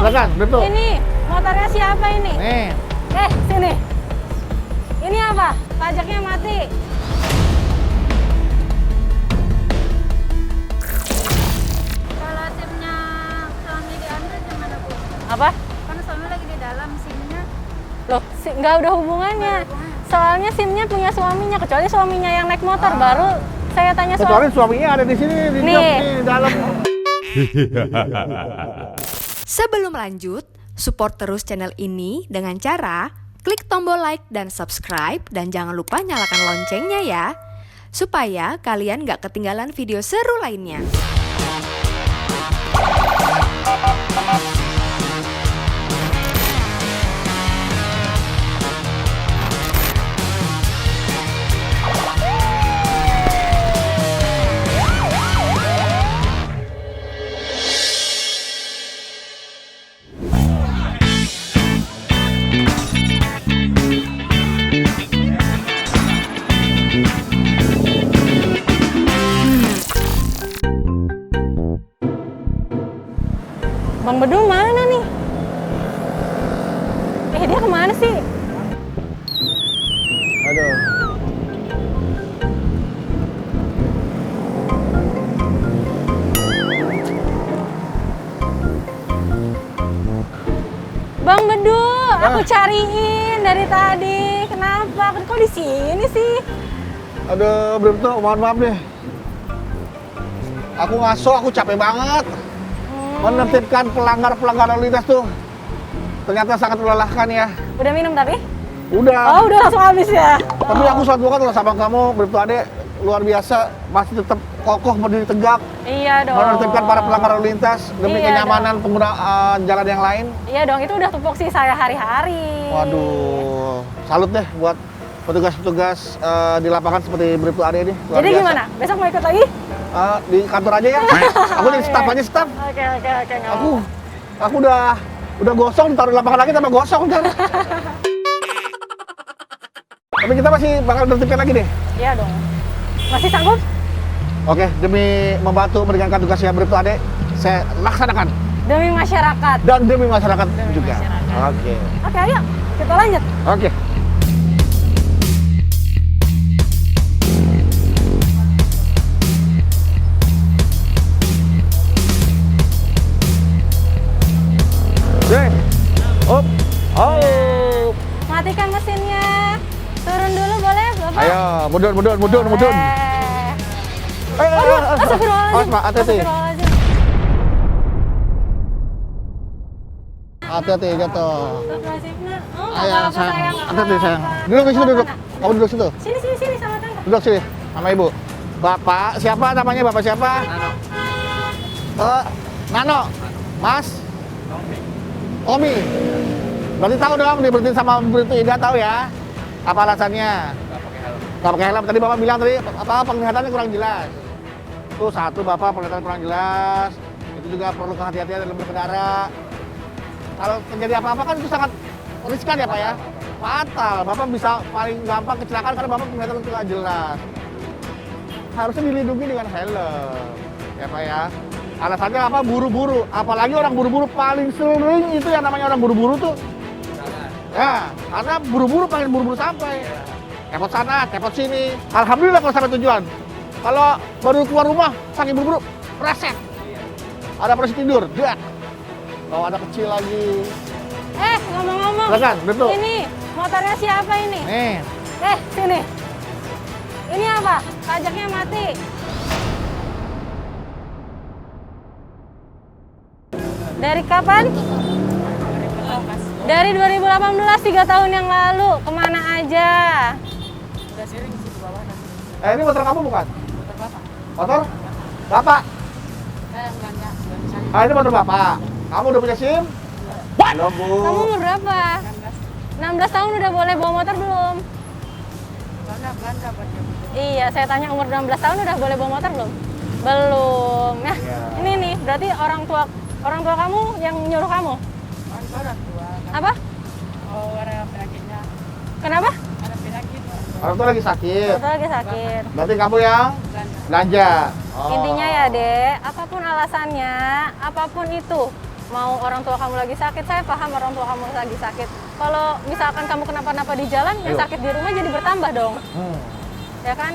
Silakan, betul. Ini motornya siapa ini? Nih. Sini. Ini apa? Pajaknya mati. Kalau SIM-nya suami diambil gimana, Bu? Apa? Kan suami lagi di dalam SIM-nya. Loh, nggak ada hubungannya. Soalnya SIM-nya punya suaminya, kecuali suaminya yang naik motor, baru saya tanya Kecuali suaminya ada di sini, di Nih. jok nih, di dalam. Sebelum lanjut, support terus channel ini dengan cara klik tombol like dan subscribe dan jangan lupa nyalakan loncengnya ya, supaya kalian gak ketinggalan video seru lainnya. Bang Bedu mana nih? Dia kemana sih? Aduh. Bang Bedu, aku cariin dari tadi. Kenapa? Kok di sini sih? Aduh, Bripto, mohon maaf deh. Aku ngaso, aku capek banget. Menertibkan pelanggar lalu lintas tuh. Ternyata sangat melelahkan ya. Udah minum tapi? Udah. Oh, udah langsung habis ya? Tapi aku suatu waktu loh sama kamu, Bripto Ade, luar biasa. Masih tetap kokoh berdiri tegak. Iya dong. Menertibkan para pelanggar lalu lintas demi Iya kenyamanan pengguna jalan yang lain. Iya dong, itu udah tupoksi saya hari-hari. Waduh, salut deh buat petugas-petugas di lapangan seperti Bripto Ade ini. Luar Jadi biasa. gimana? Besok mau ikut lagi? Di kantor aja ya. Aku jadi staff aja, staff. Oke, nggak Aku udah gosong, taruh di lapangan lagi tambah gosong ntar. Tapi kita masih bakal tertibkan lagi deh. Iya dong. Masih sanggup? Oke, demi membantu meringankan tugasnya Bripto Ade, saya laksanakan. Demi masyarakat. Dan demi masyarakat juga. masyarakat. Oke. Oke, ayo kita lanjut. Oke. Deh. Up. Oh. Matikan mesinnya. Turun dulu boleh, Bapak? Ayo, mudun. Boleh. Aduh, astagfirullahaladzim. Awas, Pak, hati-hati. Astagfirullahaladzim. Hati-hati jatuh. Astagfirullahaladzim, Nak. Oh, nggak Ayo, apa-apa, sayang. sayang. nggak Hati-hati, apa-apa. sayang. Duduk di situ, duduk. Mana? Kamu duduk situ. Sini, sama tante. Duduk sini. Sama Ibu. Bapak, siapa namanya? Bapak siapa? Nano. Nano. Mas? Tommy. Berarti tahu dong, diberhenti sama Bripto Ida, tahu ya? Apa alasannya? Nggak pakai helm. Tadi Bapak bilang tadi, penglihatannya kurang jelas. Tuh, satu Bapak penglihatan kurang jelas. Itu juga perlu kehati-hatian dalam berkendara. Kalau terjadi apa-apa kan itu sangat riskan ya Pak ya? Fatal. Bapak bisa paling gampang kecelakaan karena Bapak penglihatan itu nggak jelas. Harusnya dilindungi dengan helm. Ya Pak ya? Alasannya apa? Buru-buru. Apalagi orang buru-buru paling sering itu yang namanya orang buru-buru tuh. Ya, karena buru-buru pengen buru-buru sampai. Kepot sana, kepot sini. Alhamdulillah kalau sampai tujuan. Kalau baru keluar rumah, saking buru-buru, reset. Ada posisi tidur, dak. Kalau ada kecil lagi. Ngomong-ngomong. Silakan, betul. Ini motornya siapa ini? Nih, Sini. Ini apa? Pajaknya mati. Dari kapan? Dari 2018, 3 tahun yang lalu. Kemana aja? Udah siring sih ke bawah nanti. ini motor kamu bukan? Motor bapak. Motor? Bapak? Enggak bisa. Ini motor Bapak. Kamu udah punya SIM? Belum, Bu. Kamu umur berapa? 16 tahun udah boleh bawa motor belum? Bangga buat dia. Iya, saya tanya umur 16 tahun udah boleh bawa motor belum? Belum. Nah, Iya. ini nih, berarti orang tua kamu yang nyuruh kamu? Orang tua. Apa? Oh, ada penyakitnya. Kenapa? Ada penyakit. Orang tua lagi sakit. Betul lagi sakit. Berarti kamu yang Belanja. belanja. Oh. Intinya ya, Dek, apapun alasannya, apapun itu, mau orang tua kamu lagi sakit, saya paham orang tua kamu lagi sakit. Kalau misalkan kamu kenapa-napa di jalan, yang Ayo. sakit di rumah jadi bertambah dong, ya kan?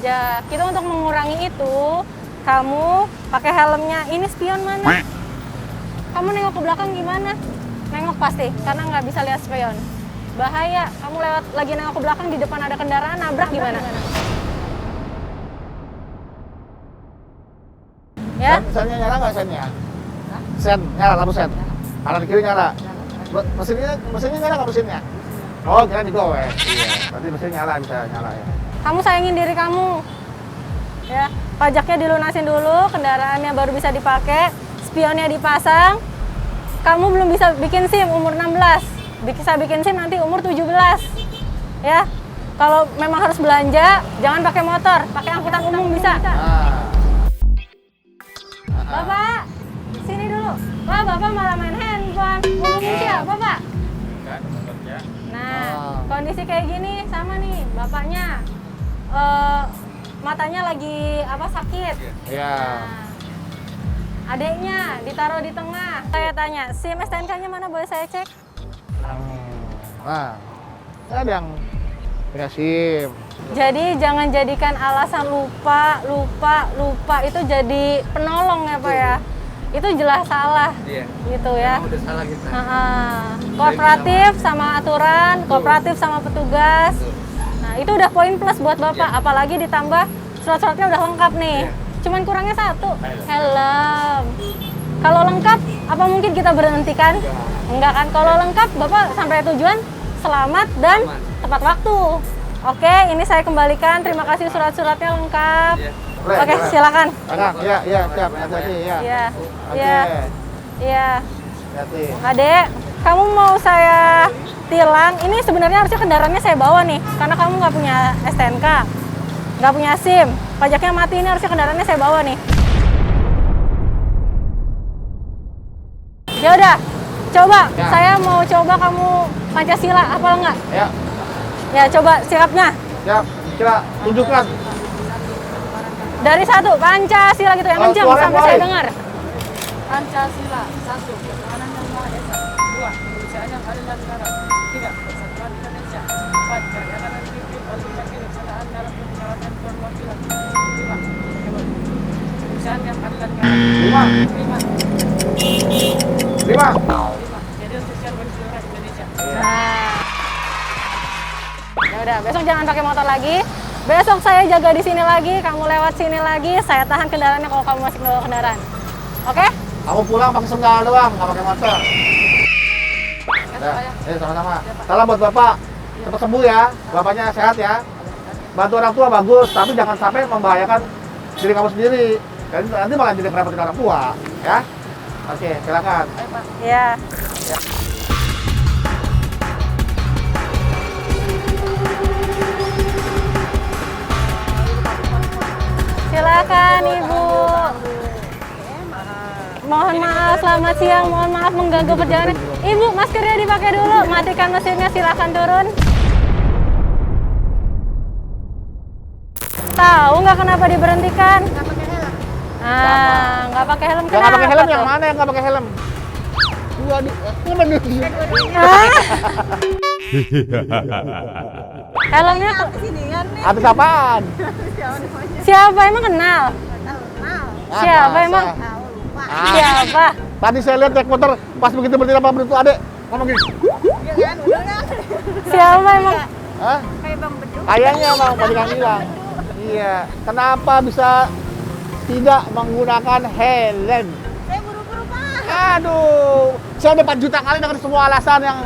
Ya, kita untuk mengurangi itu, kamu pakai helmnya. Ini spion mana? Kamu nengok ke belakang gimana? Nengok pasti, karena nggak bisa lihat spion. Bahaya, kamu lewat lagi nengok ke belakang, di depan ada kendaraan, nabrak gimana? Ya? Sennya nyala nggak sennya? Sen, nyala lampu sen. Kanan kiri nyala. Mesinnya nyala nggak mesinnya? Oh, kira digowek. Iya, berarti mesinnya nyala, bisa nyala ya. Kamu sayangin diri kamu. Ya, pajaknya dilunasin dulu, kendaraannya baru bisa dipakai, spionnya dipasang. Kamu belum bisa bikin SIM umur 16. Bisa bikin SIM nanti umur 17. Ya. Kalau memang harus belanja, jangan pakai motor, pakai angkutan umum bisa. Bapak, sini dulu. Wah, Bapak malah main handphone. Ngomongin siapa, Pak? Nah, kondisi kayak gini sama nih, bapaknya matanya lagi sakit. Iya. Nah, adeknya ditaruh di tengah. Saya tanya, SIM STNK-nya mana, boleh saya cek? Nah, ada yang punya SIM. Jadi jangan jadikan alasan lupa itu jadi penolong ya Pak ya. Itu jelas salah. Iya. Gitu ya. Udah salah kita. Kooperatif sama aturan, kooperatif sama petugas. Nah, itu udah poin plus buat Bapak, apalagi ditambah surat-suratnya udah lengkap nih. Cuman kurangnya satu, helm. Kalau lengkap, apa mungkin kita berhentikan? Enggak kan? Kalau lengkap, Bapak sampai tujuan selamat dan tepat waktu. Oke, ini saya kembalikan. Terima kasih surat-suratnya lengkap. Oke, silakan. Iya, siap. Hati-hati, ya. Iya. Hati. Adek, kamu mau saya tilang? Ini sebenarnya harusnya kendaraannya saya bawa nih, karena kamu nggak punya STNK, nggak punya SIM, pajaknya mati. Ini harusnya kendaraannya saya bawa nih. Ya udah, coba. Ya. Saya mau coba kamu Pancasila, hafal nggak? Ya, Ya, coba sikapnya. siap. Kira tunjukkan. Dari 1, Pancasila gitu, yang Oh, kencang suara sampai mulai. saya dengar. Pancasila, 1. Ketuhanan yang Maha Esa. 2. Keindonesiaan yang adil dan benar. 3. Persatuan Indonesia. 4. Keadilan dan pimpin oleh kebijaksanaan dalam penyelamatan perwakilan. 5. Keindonesiaan yang adil dan benar. 5. 5. Keadilan sosial bagi seluruh rakyat Indonesia. Nah. Ya udah, besok jangan pakai motor lagi. Besok saya jaga di sini lagi, kamu lewat sini lagi, saya tahan kendaraannya kalau kamu masih bawa kendaraan. Oke? Kamu pulang pakai sendal doang, nggak pakai motor. Sama-sama. Salam buat Bapak. Cepat sembuh ya. Bapaknya sehat ya. Bantu orang tua bagus, tapi jangan sampai membahayakan diri kamu sendiri. Dan nanti malah jadi ngerepotin orang tua, ya. Oke, silakan. Iya. Silakan Ibu. Mohon maaf, selamat siang. Mohon maaf mengganggu perjalanan. Ibu, maskernya dipakai dulu. Matikan mesinnya, silakan turun. Tahu nggak kenapa diberhentikan? Nggak pakai helm. Nggak pakai helm. Yang nggak pakai helm Kenapa yang tuh? mana yang nggak pakai helm? Hah? Helmnya Habis apaan? siapa emang kenal? Siapa masa? emang? Ah, Siapa? Tadi saya lihat naik motor pas begitu berhenti apa berhenti adek ngomong gini. Siapa emang? Hah? Kayak Bang Beduk. Kayaknya Bang tadi kan bilang. Iya. Kenapa bisa tidak menggunakan helm? Saya buru-buru Pak. Aduh, saya udah 4 juta kali dengan semua alasan yang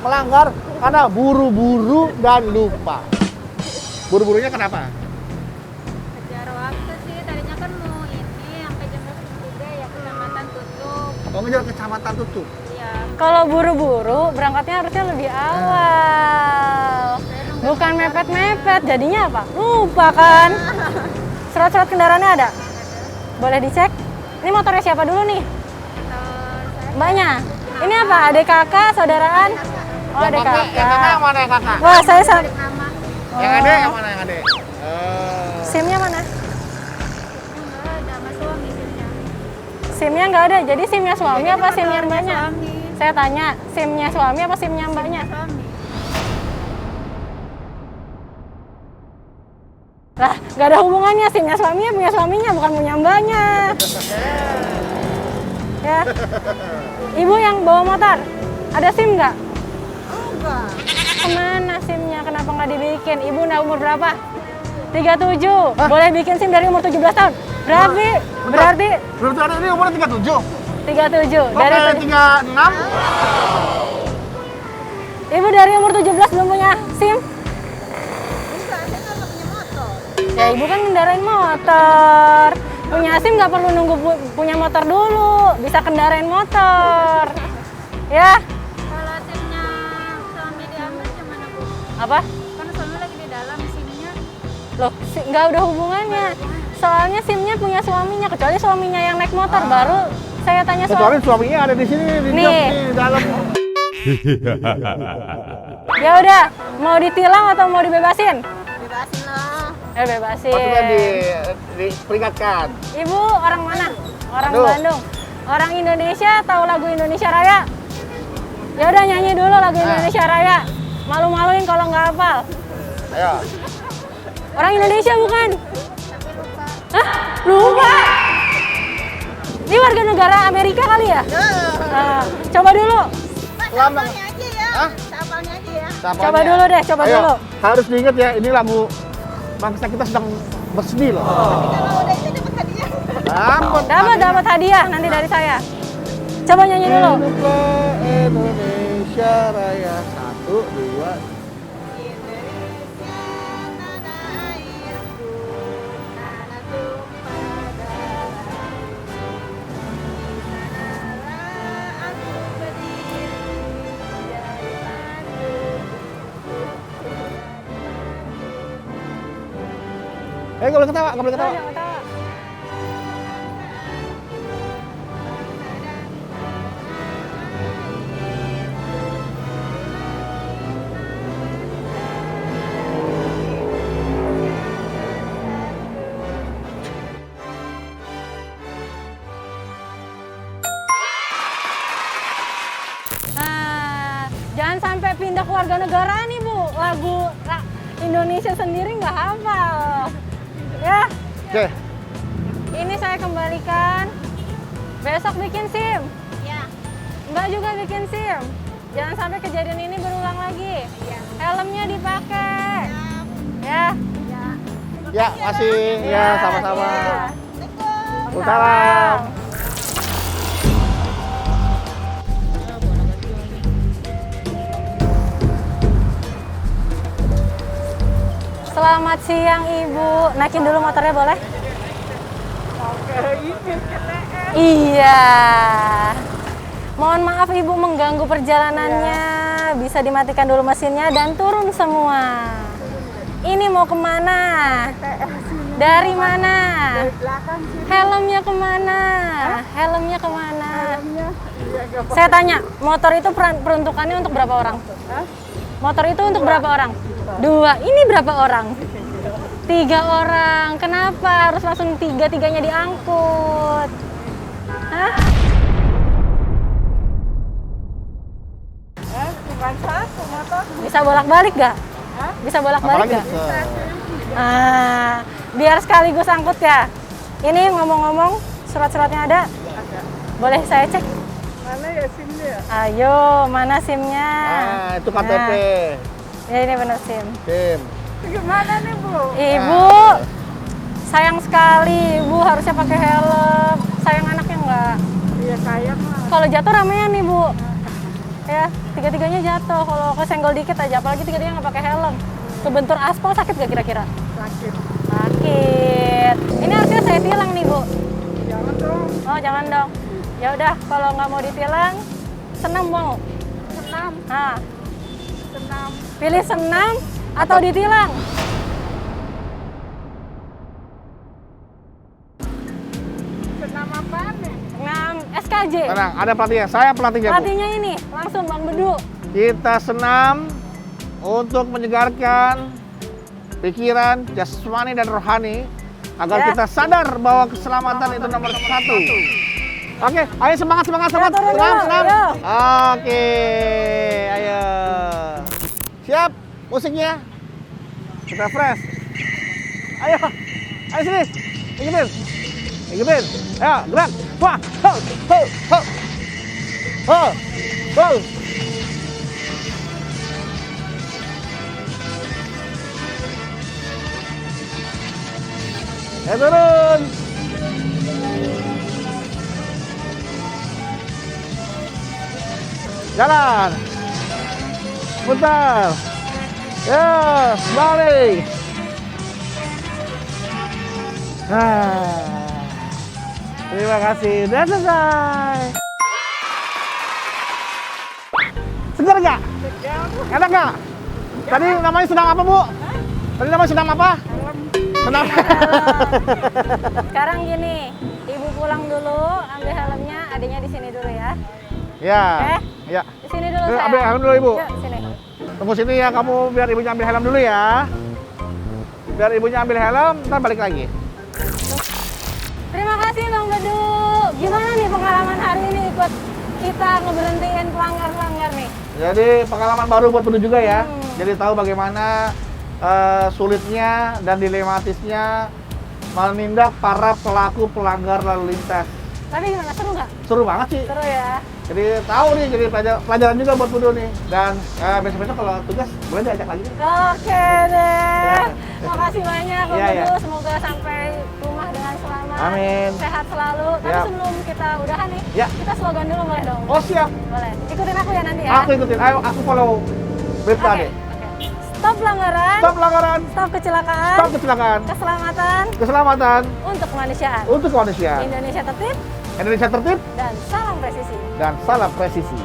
melanggar karena buru-buru dan lupa. Buru-burunya kenapa? Kejar waktu sih. Tadinya kan mau ini sampai jam 3 ya kecamatan tutup. Oh, ngejar kecamatan tutup. Iya. Kalau buru-buru berangkatnya harusnya lebih awal. Bukan mepet-mepet. Jadinya apa? Lupa kan? Surat-surat kendaraannya ada? Boleh dicek? Ini motornya siapa dulu nih? Mbaknya? Ini apa? Adik kakak, saudaraan? Oh, adik Yang kakak yang kakak. mana yang kakak? Wah, saya Nama Yang Oh. ada yang mana yang ada? SIM-nya mana? enggak ada sama suami sihnya. SIM-nya nggak ada. Jadi SIM-nya suami apa SIM-nya mbaknya? Suami. Saya tanya, SIM-nya suami apa SIM-nya mbaknya? Suami. Lah, nggak ada hubungannya. SIM-nya suaminya punya suaminya, bukan punya mbaknya. Ya. Ibu yang bawa motor, ada SIM nggak? Enggak. Kemana SIM-nya? Kenapa nggak dibikin? Ibu udah umur berapa? 37. Boleh bikin SIM dari umur 17 tahun. Berarti Berarti ada ini umurnya 37. 37. Kok Dari kayak 36? Ibu dari umur 17 belum punya SIM? Enggak, saya kan nggak punya motor. Ya ibu kan ngendarain motor. Punya SIM nggak perlu nunggu punya motor dulu. Bisa kendarain motor. Ya, Kalau SIM-nya suami diambil gimana, Bu? apa? Kan suami lagi di dalam SIM-nya. Loh, nggak ada hubungannya. Soalnya SIM-nya punya suaminya, kecuali suaminya yang naik motor, baru saya tanya Kecuali suami. suaminya ada di sini di Nih. jok nih di dalam. Ya udah, mau ditilang atau mau dibebasin? Bebasin lah. Ya bebasin. Maksudnya diperingatkan. Ibu orang mana? Orang Aduh. Bandung. Orang Indonesia tahu lagu Indonesia Raya? Ya udah nyanyi dulu lagu Indonesia Raya. Malu-maluin kalau nggak hafal. Ayo. Orang Indonesia bukan? Hah? Lupa? Ini warga negara Amerika kali ya? Nah, coba dulu. Lama. Sapalnya aja ya. Hah? Sapalnya aja ya. Coba dulu deh, coba Ayo. dulu. Harus diingat ya, ini lagu bangsa kita sedang bersedih loh. Kalau udah itu dapat hadiah. Dapat hadiah nanti dari saya. Coba nyanyi dulu. Hiduplah Indonesia Raya. 1, 2. Indonesia tanah airku, tanah tumpah darah. Di sanalah aku berdiri menjadi pandu. Nggak boleh ketawa, nggak boleh ketawa. Jangan ketawa. Nah, jangan sampai pindah ke warga negara nih Bu. Lagu Indonesia sendiri nggak hafal. Ya, Oke. ini saya kembalikan. Besok bikin SIM. Ya. Mbak juga bikin SIM. Jangan sampai kejadian ini berulang lagi. Helmnya dipakai. Ya. Ya, masih ya sama-sama. Assalamualaikum. Salam. Selamat siang Ibu. Naikin dulu motornya boleh? Iya. Mohon maaf Ibu mengganggu perjalanannya. Bisa dimatikan dulu mesinnya dan turun semua. Ini mau kemana? Dari mana? Helmnya kemana? Helmnya kemana? Saya tanya, motor itu peruntukannya untuk berapa orang? Motor itu untuk berapa orang? 2. Ini berapa orang? 3 orang. Kenapa harus langsung tiga-tiganya diangkut? Hah? Bukan satu motor. Bisa bolak-balik gak? Bisa bolak-balik Apalagi gak? Biar sekaligus angkut ya. Ini ngomong-ngomong, surat-suratnya ada? Ada. Boleh saya cek? Mana ya SIM-nya? Ayo, mana SIM-nya? Itu KTP. Ya ini benar SIM. SIM. Gimana nih Bu? Ibu, sayang sekali. Ibu harusnya pakai helm. Sayang anaknya nggak? Iya sayang lah. Kalau jatuh ramean nih Bu. Ya, tiga-tiganya jatuh. Kalau kesenggol dikit aja, apalagi tiga-tiganya nggak pakai helm. Kebentur aspal sakit gak kira-kira? Sakit. Sakit. Ini harusnya saya tilang nih Bu. Jangan dong. Oh jangan dong. Ya udah, kalau nggak mau ditilang, senam mau. Senam. Nah, Senam. pilih senam atau ditilang. Senam apaan nih? Senam SKJ. Tenang, ada pelatihnya. Saya pelatihnya, Bu. Pelatihnya ini langsung Bang Bedu. Kita senam untuk menyegarkan pikiran, jasmani dan rohani agar Ya. kita sadar bahwa keselamatan itu nomor 1. Oke, ayo semangat. turun dulu, Senam. ayo. Oke, ayo. Siap, musiknya. Kita fresh. Ayo sini. Ikutin. Ayo, gerak. Wah, go. Ayo turun. Jalan. Putar. Ya, balik. Terima kasih. Udah selesai. Segar nggak? Enak nggak? Tadi namanya sedang apa, Bu? Tadi namanya sedang apa? Senam. Sekarang gini, ibu pulang dulu, ambil helmnya, adiknya di sini dulu ya. Ya. Oke? Ya. Di sini dulu Yuk, saya. ambil helm dulu, Ibu. Yuk, sini. Tunggu sini ya, kamu biar ibunya ambil helm dulu ya. Biar ibunya ambil helm, ntar balik lagi. Terima kasih Bang Bedu. Gimana nih pengalaman hari ini ikut kita ngeberhentiin pelanggar-pelanggar nih? Jadi pengalaman baru buat Bedu juga ya. Hmm. Jadi tahu bagaimana sulitnya dan dilematisnya menindak para pelaku pelanggar lalu lintas. Tapi gimana, seru nggak? Seru banget sih. Seru ya. Jadi tahu nih, jadi pelajaran juga buat Bedu nih. Dan besok-besok kalau tugas boleh diajak lagi. Oke deh. Ya. Makasih banyak Bang Iya, Bedu. iya. Semoga sampai rumah dengan selamat. Amin. Sehat selalu. Tapi Siap. sebelum kita udahan nih, Ya. kita slogan dulu boleh dong? Oh siap, Boleh. Ikutin aku ya nanti ya. aku ikutin. Ayo, aku follow Bebta Oke. deh. Stop pelanggaran. Stop pelanggaran, Stop kecelakaan. stop kecelakaan, keselamatan untuk kemanusiaan. untuk kemanusiaan. Indonesia tertib Indonesia tertib dan salam presisi. dan salam presisi.